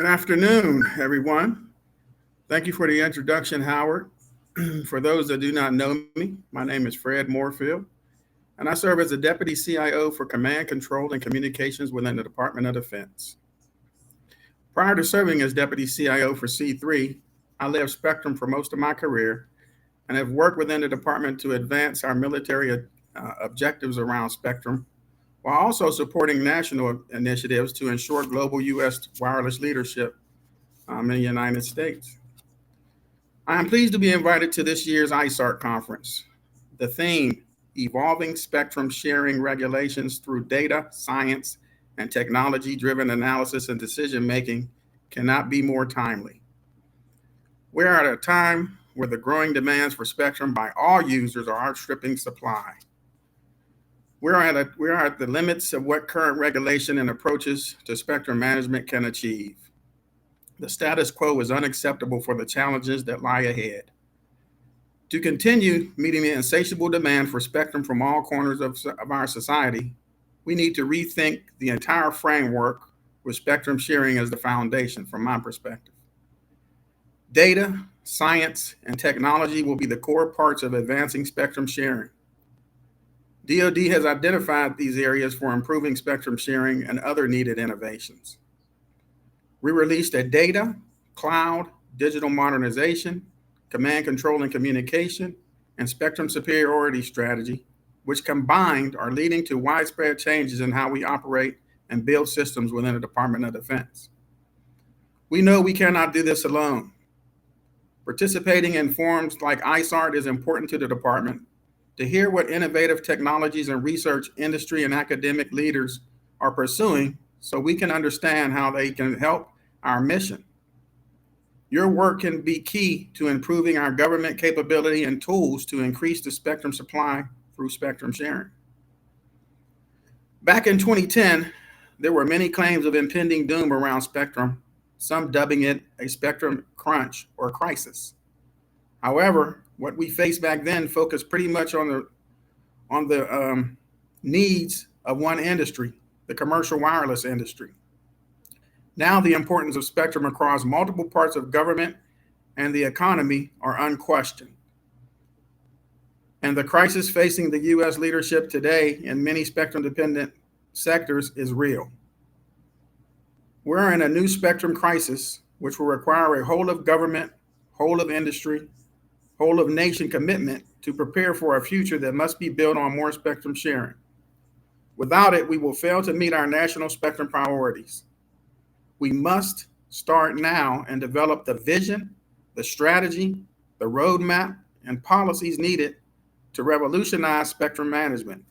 Good afternoon, everyone. Thank you for the introduction, Howard. For those that do not know me, my name is Fred Moorefield, and I serve as the Deputy CIO for Command, Control, and Communications within the Department of Defense. Prior to serving as Deputy CIO for C3, I led Spectrum for most of my career and have worked within the department to advance our military objectives around Spectrum while also supporting national initiatives to ensure global U.S. wireless leadership in the United States. I am pleased to be invited to this year's ISART conference. The theme, Evolving Spectrum Sharing Regulations Through Data, Science, and Technology-Driven Analysis and Decision-Making, cannot be more timely. We are at a time where the growing demands for spectrum by all users are outstripping supply. We are at the limits of what current regulation and approaches to spectrum management can achieve. The status quo is unacceptable for the challenges that lie ahead. To continue meeting the insatiable demand for spectrum from all corners of our society, we need to rethink the entire framework with spectrum sharing as the foundation, from my perspective. Data, science, and technology will be the core parts of advancing spectrum sharing. DoD has identified these areas for improving spectrum sharing and other needed innovations. We released a data, cloud, digital modernization, command, control, and communication, and spectrum superiority strategy, which combined are leading to widespread changes in how we operate and build systems within the Department of Defense. We know we cannot do this alone. Participating in forums like ISART is important to the department to hear what innovative technologies and research industry and academic leaders are pursuing so we can understand how they can help our mission. Your work can be key to improving our government capability and tools to increase the spectrum supply through spectrum sharing. Back in 2010, there were many claims of impending doom around spectrum, some dubbing it a spectrum crunch or crisis. However, what we faced back then focused pretty much on the needs of one industry, the commercial wireless industry. Now the importance of spectrum across multiple parts of government and the economy are unquestioned. And the crisis facing the U.S. leadership today in many spectrum-dependent sectors is real. We're in a new spectrum crisis, which will require a whole of government, whole of industry, whole of nation commitment to prepare for a future that must be built on more spectrum sharing. Without it, we will fail to meet our national spectrum priorities. We must start now and develop the vision, the strategy, the roadmap, and policies needed to revolutionize spectrum management.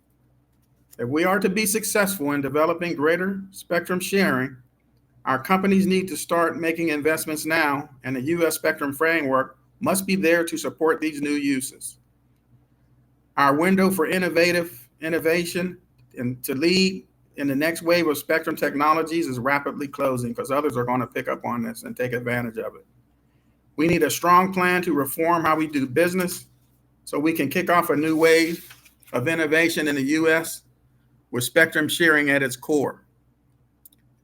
If we are to be successful in developing greater spectrum sharing, our companies need to start making investments now, and the U.S. spectrum framework must be there to support these new uses. Our window for innovation and to lead in the next wave of spectrum technologies is rapidly closing because others are going to pick up on this and take advantage of it. We need a strong plan to reform how we do business so we can kick off a new wave of innovation in the U.S. with spectrum sharing at its core.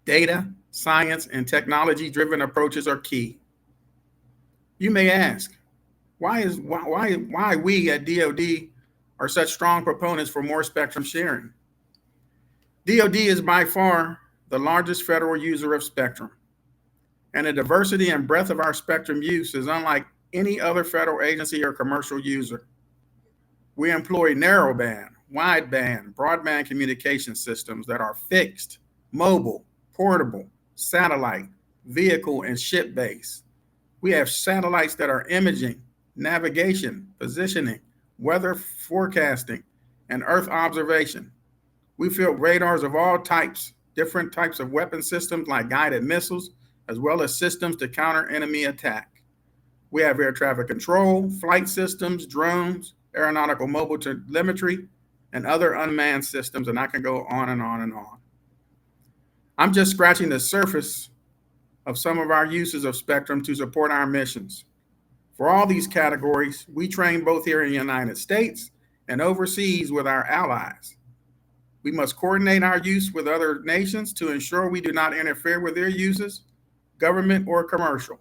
Data, science, and technology-driven approaches are key. You may ask, why we at DoD are such strong proponents for more spectrum sharing? DoD is by far the largest federal user of spectrum, and the diversity and breadth of our spectrum use is unlike any other federal agency or commercial user. We employ narrowband, wideband, broadband communication systems that are fixed, mobile, portable, satellite, vehicle, and ship-based. We have satellites that are imaging, navigation, positioning, weather forecasting, and Earth observation. We field radars of all types, different types of weapon systems like guided missiles, as well as systems to counter enemy attack. We have air traffic control, flight systems, drones, aeronautical mobile telemetry, and other unmanned systems, and I can go on and on and on. I'm just scratching the surface of some of our uses of spectrum to support our missions. For all these categories, we train both here in the United States and overseas with our allies. We must coordinate our use with other nations to ensure we do not interfere with their uses, government, or commercial.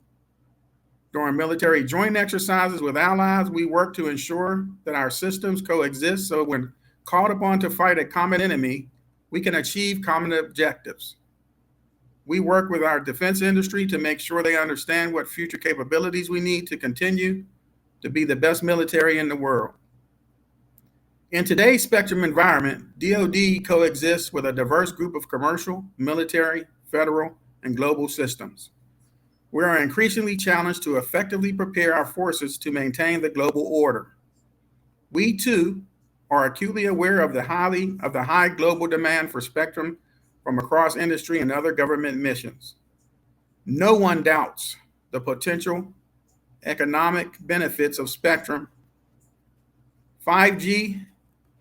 During military joint exercises with allies, we work to ensure that our systems coexist so when called upon to fight a common enemy, we can achieve common objectives. We work with our defense industry to make sure they understand what future capabilities we need to continue to be the best military in the world. In today's spectrum environment, DoD coexists with a diverse group of commercial, military, federal, and global systems. We are increasingly challenged to effectively prepare our forces to maintain the global order. We, too, are acutely aware of the high global demand for spectrum from across industry and other government missions. No one doubts the potential economic benefits of spectrum. 5G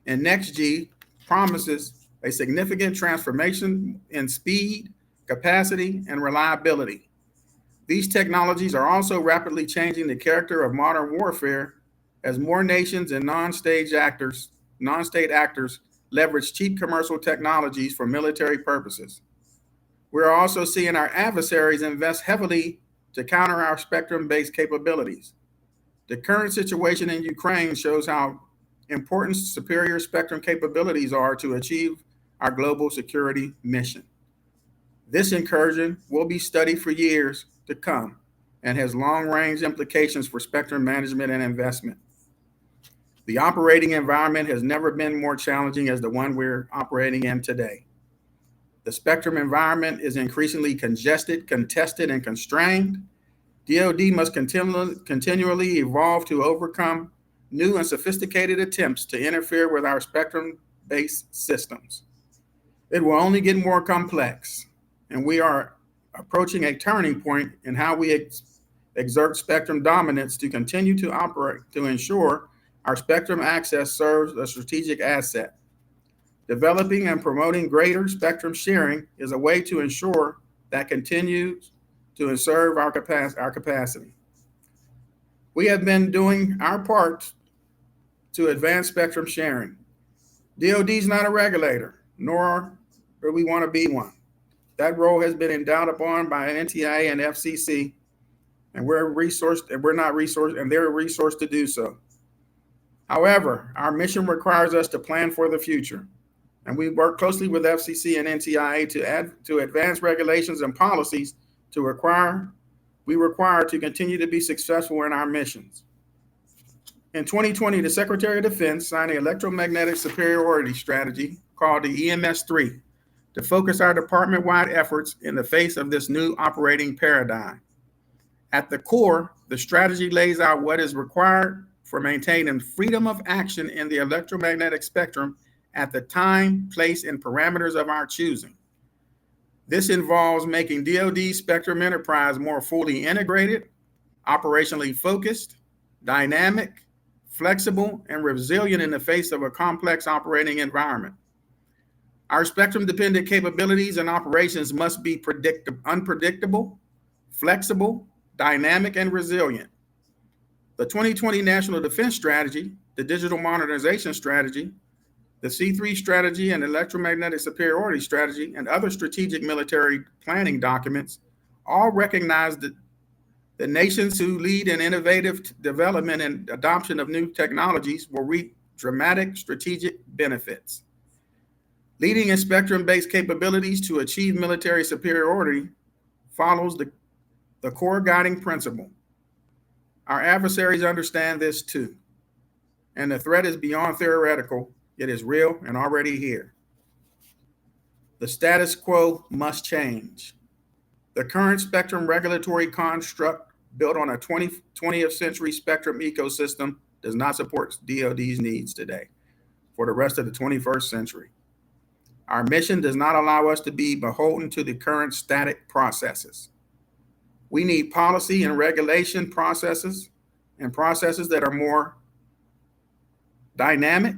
and next G promises a significant transformation in speed, capacity, and reliability. These technologies are also rapidly changing the character of modern warfare as more nations and non-state actors leverage cheap commercial technologies for military purposes. We're also seeing our adversaries invest heavily to counter our spectrum-based capabilities. The current situation in Ukraine shows how important superior spectrum capabilities are to achieve our global security mission. This incursion will be studied for years to come and has long-range implications for spectrum management and investment. The operating environment has never been more challenging as the one we're operating in today. The spectrum environment is increasingly congested, contested, and constrained. DoD must continually evolve to overcome new and sophisticated attempts to interfere with our spectrum-based systems. It will only get more complex, and we are approaching a turning point in how we exert spectrum dominance to continue to operate to ensure our spectrum access serves a strategic asset. Developing and promoting greater spectrum sharing is a way to ensure that continues to serve our capacity. We have been doing our part to advance spectrum sharing. DoD is not a regulator, nor do we want to be one. That role has been endowed upon by NTIA and FCC, and they're resourced to do so. However, our mission requires us to plan for the future, and we work closely with FCC and NTIA to advance regulations and policies we require to continue to be successful in our missions. In 2020, the Secretary of Defense signed the Electromagnetic Superiority Strategy, called the EMS-3, to focus our department-wide efforts in the face of this new operating paradigm. At the core, the strategy lays out what is required for maintaining freedom of action in the electromagnetic spectrum at the time, place, and parameters of our choosing. This involves making DoD's spectrum enterprise more fully integrated, operationally focused, dynamic, flexible, and resilient in the face of a complex operating environment. Our spectrum-dependent capabilities and operations must be unpredictable, flexible, dynamic, and resilient. The 2020 National Defense Strategy, the Digital Modernization Strategy, the C3 Strategy and Electromagnetic Superiority Strategy, and other strategic military planning documents all recognize that the nations who lead in innovative development and adoption of new technologies will reap dramatic strategic benefits. Leading in spectrum-based capabilities to achieve military superiority follows the core guiding principle. Our adversaries understand this too, and the threat is beyond theoretical. It is real and already here. The status quo must change. The current spectrum regulatory construct built on a 20th century spectrum ecosystem does not support DoD's needs today for the rest of the 21st century. Our mission does not allow us to be beholden to the current static processes. We need policy and regulation processes that are more dynamic,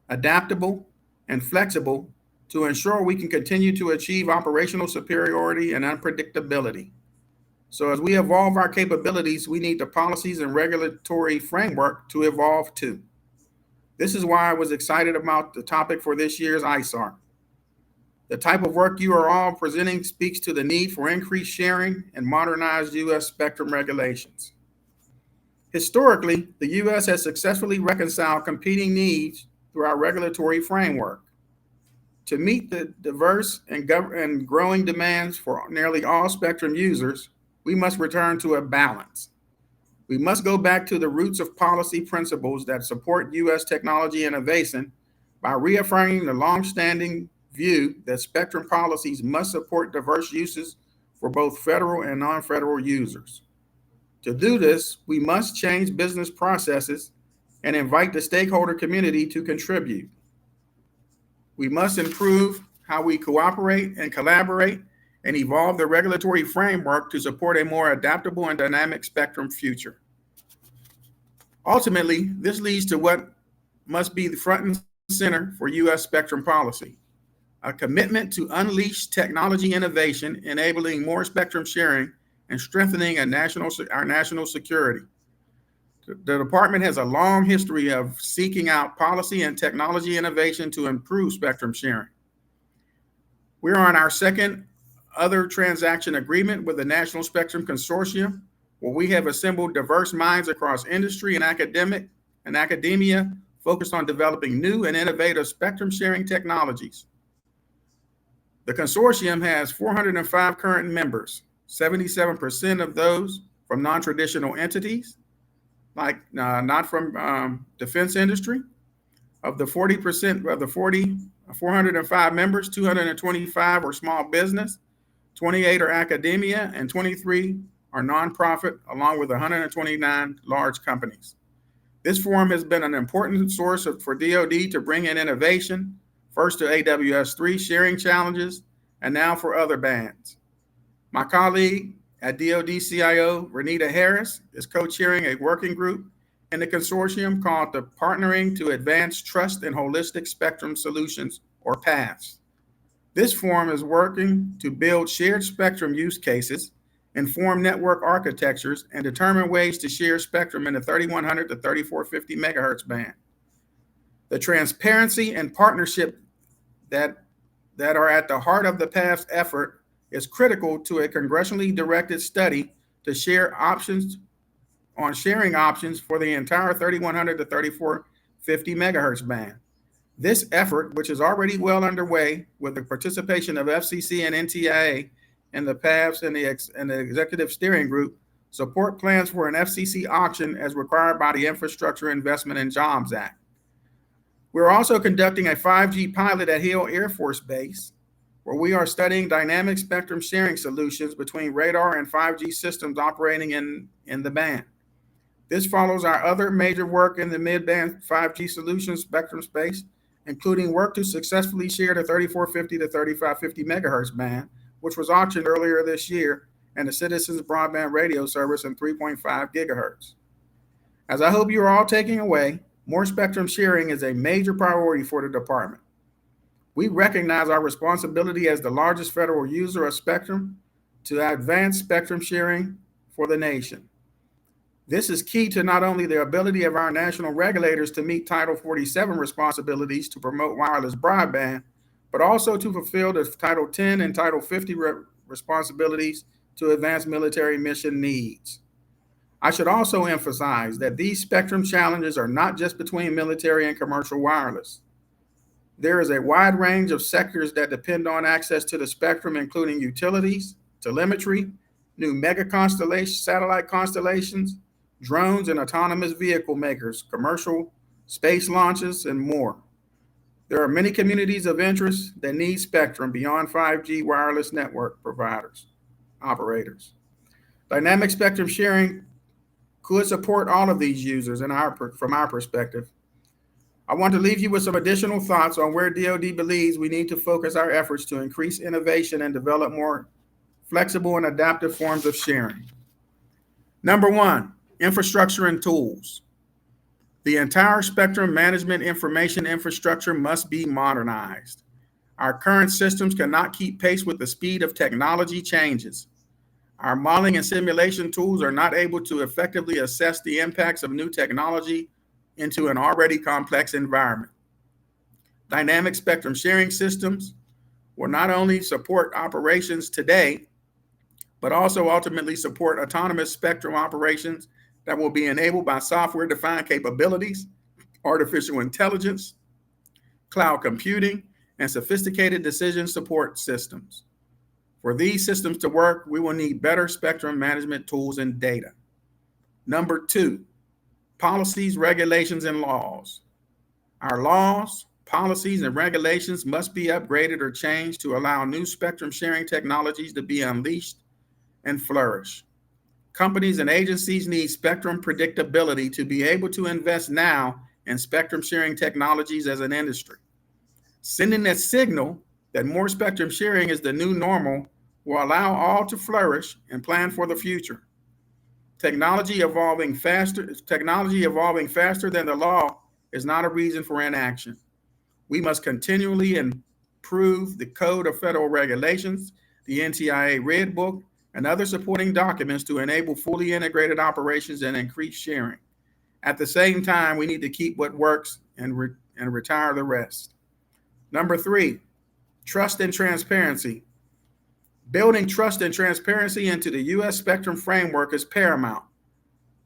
adaptable, and flexible to ensure we can continue to achieve operational superiority and unpredictability. So as we evolve our capabilities, we need the policies and regulatory framework to evolve too. This is why I was excited about the topic for this year's ISART. The type of work you are all presenting speaks to the need for increased sharing and modernized U.S. spectrum regulations. Historically, the U.S. has successfully reconciled competing needs through our regulatory framework. To meet the diverse and growing demands for nearly all spectrum users, we must return to a balance. We must go back to the roots of policy principles that support U.S. technology innovation by reaffirming the long-standing view that spectrum policies must support diverse uses for both federal and non-federal users. To do this, we must change business processes and invite the stakeholder community to contribute. We must improve how we cooperate and collaborate and evolve the regulatory framework to support a more adaptable and dynamic spectrum future. Ultimately, this leads to what must be the front and center for U.S. spectrum policy: a commitment to unleash technology innovation, enabling more spectrum sharing and strengthening our national security. The department has a long history of seeking out policy and technology innovation to improve spectrum sharing. We're on our second other transaction agreement with the National Spectrum Consortium, where we have assembled diverse minds across industry and academia focused on developing new and innovative spectrum sharing technologies. The consortium has 405 current members, 77% of those from non-traditional entities, like not from defense industry. Of the 40% of the 405 members, 225 are small business, 28 are academia, and 23 are nonprofit, along with 129 large companies. This forum has been an important source for DoD to bring in innovation, first to AWS-3 sharing challenges, and now for other bands. My colleague at DoD CIO, Renita Harris, is co-chairing a working group in the consortium called the Partnering to Advance Trust and Holistic Spectrum Solutions, or PATHS. This forum is working to build shared spectrum use cases, inform network architectures, and determine ways to share spectrum in the 3100 to 3450 megahertz band. The transparency and partnership that are at the heart of the PATHS effort is critical to a congressionally directed study to share options on sharing options for the entire 3100 to 3450 megahertz band. This effort, which is already well underway with the participation of FCC and NTIA and the PATHS and the Executive Steering Group, support plans for an FCC auction as required by the Infrastructure Investment and Jobs Act. We're also conducting a 5G pilot at Hill Air Force Base, where we are studying dynamic spectrum sharing solutions between radar and 5G systems operating in the band. This follows our other major work in the mid-band 5G solutions spectrum space, including work to successfully share the 3450 to 3550 megahertz band, which was auctioned earlier this year, and the Citizens Broadband Radio Service in 3.5 gigahertz. As I hope you're all taking away, more spectrum sharing is a major priority for the department. We recognize our responsibility as the largest federal user of spectrum to advance spectrum sharing for the nation. This is key to not only the ability of our national regulators to meet Title 47 responsibilities to promote wireless broadband, but also to fulfill the Title 10 and Title 50 responsibilities to advance military mission needs. I should also emphasize that these spectrum challenges are not just between military and commercial wireless. There is a wide range of sectors that depend on access to the spectrum, including utilities, telemetry, new mega satellite constellations, drones and autonomous vehicle makers, commercial space launches, and more. There are many communities of interest that need spectrum beyond 5G wireless network operators. Dynamic spectrum sharing could support all of these users from our perspective. I want to leave you with some additional thoughts on where DoD believes we need to focus our efforts to increase innovation and develop more flexible and adaptive forms of sharing. Number one, infrastructure and tools. The entire spectrum management information infrastructure must be modernized. Our current systems cannot keep pace with the speed of technology changes. Our modeling and simulation tools are not able to effectively assess the impacts of new technology into an already complex environment. Dynamic spectrum sharing systems will not only support operations today, but also ultimately support autonomous spectrum operations that will be enabled by software-defined capabilities, artificial intelligence, cloud computing, and sophisticated decision support systems. For these systems to work, we will need better spectrum management tools and data. Number 2, policies, regulations, and laws. Our laws, policies, and regulations must be upgraded or changed to allow new spectrum sharing technologies to be unleashed and flourish. Companies and agencies need spectrum predictability to be able to invest now in spectrum sharing technologies as an industry. Sending a signal that more spectrum sharing is the new normal will allow all to flourish and plan for the future. Technology evolving faster than the law is not a reason for inaction. We must continually improve the Code of Federal Regulations, the NTIA Red Book, and other supporting documents to enable fully integrated operations and increase sharing. At the same time, we need to keep what works and retire the rest. Number 3, trust and transparency. Building trust and transparency into the U.S. spectrum framework is paramount.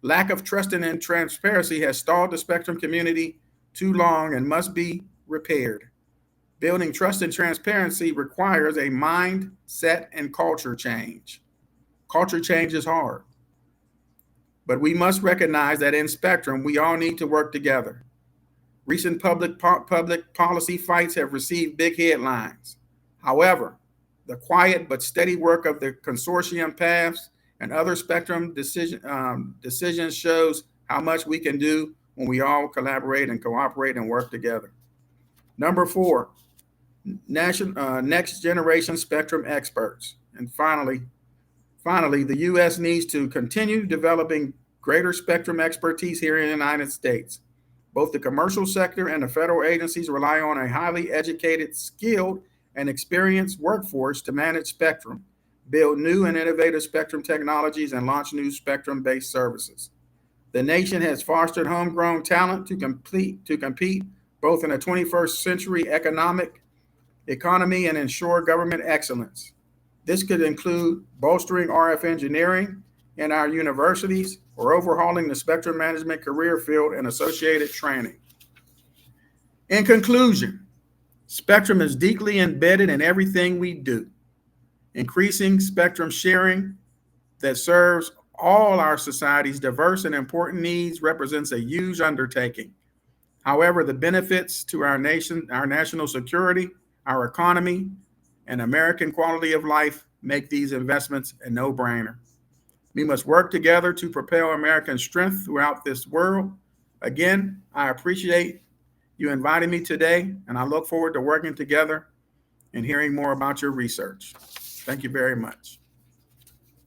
Lack of trust and transparency has stalled the spectrum community too long and must be repaired. Building trust and transparency requires a mindset and culture change. Culture change is hard, but we must recognize that in spectrum, we all need to work together. Recent public policy fights have received big headlines. However, the quiet but steady work of the consortium paths and other spectrum decisions shows how much we can do when we all collaborate and cooperate and work together. Number 4, next generation spectrum experts. And finally, the U.S. needs to continue developing greater spectrum expertise here in the United States. Both the commercial sector and the federal agencies rely on a highly educated, skilled, and experienced workforce to manage spectrum, build new and innovative spectrum technologies, and launch new spectrum-based services. The nation has fostered homegrown talent to compete both in the 21st century economy and ensure government excellence. This could include bolstering RF engineering in our universities or overhauling the spectrum management career field and associated training. In conclusion, spectrum is deeply embedded in everything we do. Increasing spectrum sharing that serves all our society's diverse and important needs represents a huge undertaking. However, the benefits to our nation, our national security, our economy, and American quality of life make these investments a no-brainer. We must work together to propel American strength throughout this world. Again, I appreciate you inviting me today, and I look forward to working together and hearing more about your research. Thank you very much.